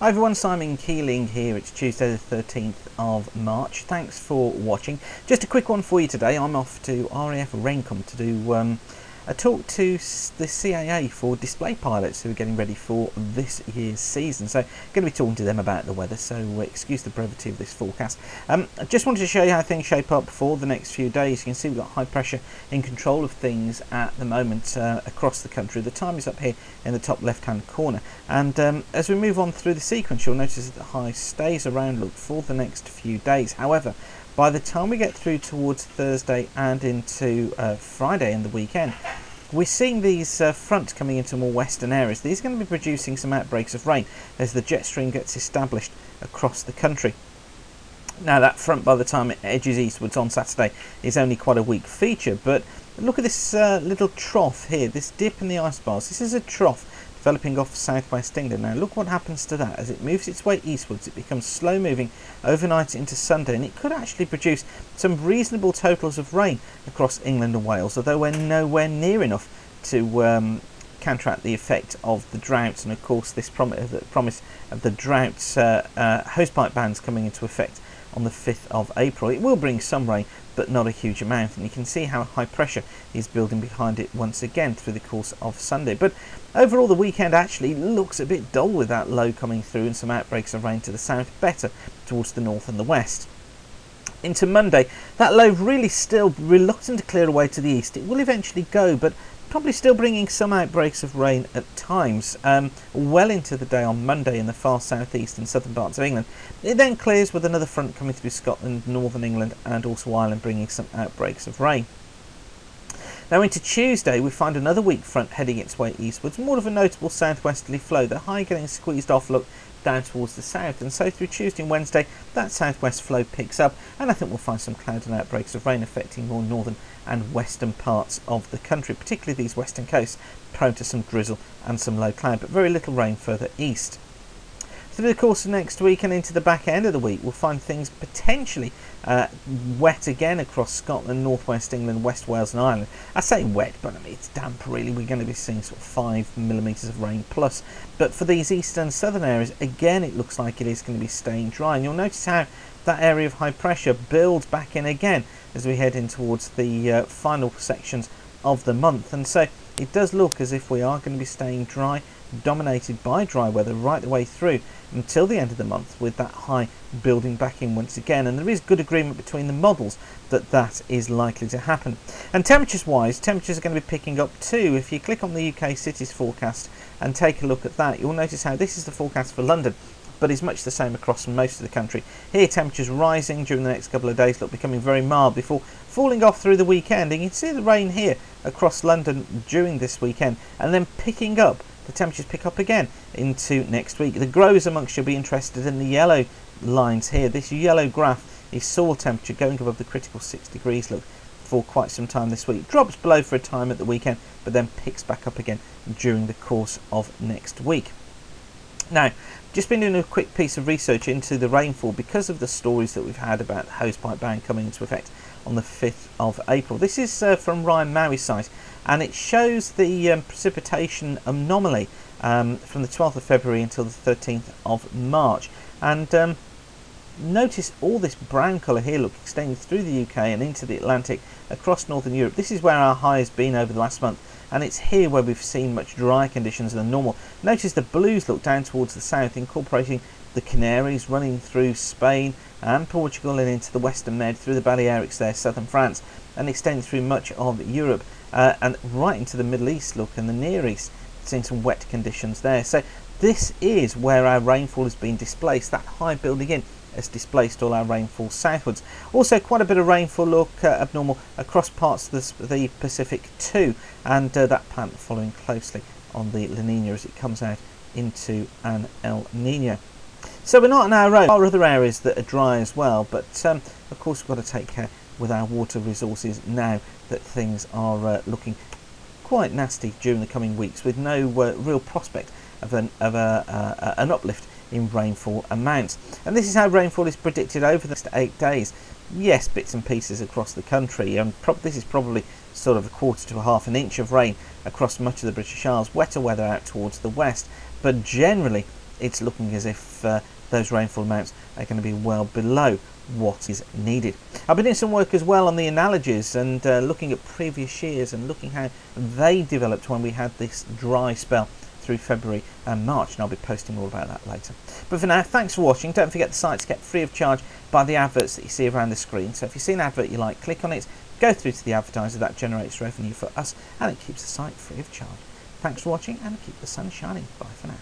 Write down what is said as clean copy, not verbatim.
Hi everyone, Simon Keeling here. It's Tuesday the 13th of March. Thanks for watching. Just a quick one for you today. I'm off to RAF Raincombe to do a talk to the CAA for display pilots who are getting ready for this year's season. So going to be talking to them about the weather, so excuse the brevity of this forecast. I just wanted to show you how things shape up for the next few days. You can see we've got high pressure in control of things at the moment across the country. The time is up here in the top left hand corner, and as we move on through the sequence, you'll notice that the high stays around look for the next few days. However, by the time we get through towards Thursday and into Friday and the weekend, we're seeing these fronts coming into more western areas. These are going to be producing some outbreaks of rain as the jet stream gets established across the country. Now that front, by the time it edges eastwards on Saturday, is only quite a weak feature, but look at this little trough here, this dip in the ice bars. This is a trough developing off southwest England. Now look what happens to that. As it moves its way eastwards, it becomes slow moving overnight into Sunday, and it could actually produce some reasonable totals of rain across England and Wales, although we're nowhere near enough to counteract the effect of the droughts. And of course this promise of the droughts hosepipe bans coming into effect on the 5th of April. It will bring some rain, but not a huge amount, and you can see how high pressure is building behind it once again through the course of Sunday. But overall the weekend actually looks a bit dull with that low coming through and some outbreaks of rain to the south, better towards the north and the west. Into Monday, that low really still reluctant to clear away to the east. It will eventually go, but probably still bringing some outbreaks of rain at times, well into the day on Monday in the far southeast and southern parts of England. It then clears with another front coming through Scotland, northern England and also Ireland, bringing some outbreaks of rain. Now into Tuesday, we find another weak front heading its way eastwards, more of a notable southwesterly flow, the high getting squeezed off look down towards the south, and so through Tuesday and Wednesday that southwest flow picks up, and I think we'll find some cloud and outbreaks of rain affecting more northern and western parts of the country, particularly these western coasts, prone to some drizzle and some low cloud, but very little rain further east. Through the course of next week and into the back end of the week, we'll find things potentially wet again across Scotland, northwest England, West Wales and Ireland. I say wet, but I mean it's damp really. We're going to be seeing sort of 5 millimetres of rain plus. But for these eastern and southern areas, again it looks like it is going to be staying dry. And you'll notice how that area of high pressure builds back in again as we head in towards the final sections of the month. And so it does look as if we are going to be staying dry, dominated by dry weather right the way through until the end of the month, with that high building back in once again. And there is good agreement between the models that that is likely to happen. And temperatures wise, temperatures are going to be picking up too. If you click on the UK cities forecast and take a look at that, you'll notice how this is the forecast for London, but is much the same across most of the country. Here temperatures rising during the next couple of days, look becoming very mild before falling off through the weekend. And you can see the rain here across London during this weekend, and then picking up. The temperatures pick up again into next week. The growers amongst you will be interested in the yellow lines here. This yellow graph is soil temperature going above the critical 6 degrees look for quite some time this week. Drops below for a time at the weekend, but then picks back up again during the course of next week. Now, just been doing a quick piece of research into the rainfall because of the stories that we've had about the hosepipe ban coming into effect on the 5th of April. This is from Ryan Maui's site, and it shows the precipitation anomaly from the 12th of February until the 13th of March. And notice all this brown colour here, look, extending through the UK and into the Atlantic across northern Europe. This is where our high has been over the last month, and it's here where we've seen much drier conditions than normal. Notice the blues look down towards the south, incorporating the Canaries, running through Spain and Portugal and into the Western Med, through the Balearics there, southern France, and extending through much of Europe and right into the Middle East, look, and the Near East, seeing some wet conditions there. So this is where our rainfall has been displaced. That high building in has displaced all our rainfall southwards. Also quite a bit of rainfall look abnormal across parts of the Pacific too, and that pattern following closely on the La Nina as it comes out into an El Nino. So we're not on our own. There are other areas that are dry as well, but of course we've got to take care with our water resources now that things are looking quite nasty during the coming weeks, with no real prospect of an uplift in rainfall amounts. And this is how rainfall is predicted over the next 8 days. Yes, bits and pieces across the country, and this is probably sort of a quarter to a half an inch of rain across much of the British Isles. Wetter weather out towards the west, but generally it's looking as if those rainfall amounts are going to be well below what is needed. I've been doing some work as well on the analogies and looking at previous years and looking how they developed when we had this dry spell through February and March, and I'll be posting more about that later. But for now, thanks for watching. Don't forget the site's kept free of charge by the adverts that you see around the screen. So if you see an advert you like, click on it, go through to the advertiser. That generates revenue for us and it keeps the site free of charge. Thanks for watching and keep the sun shining. Bye for now.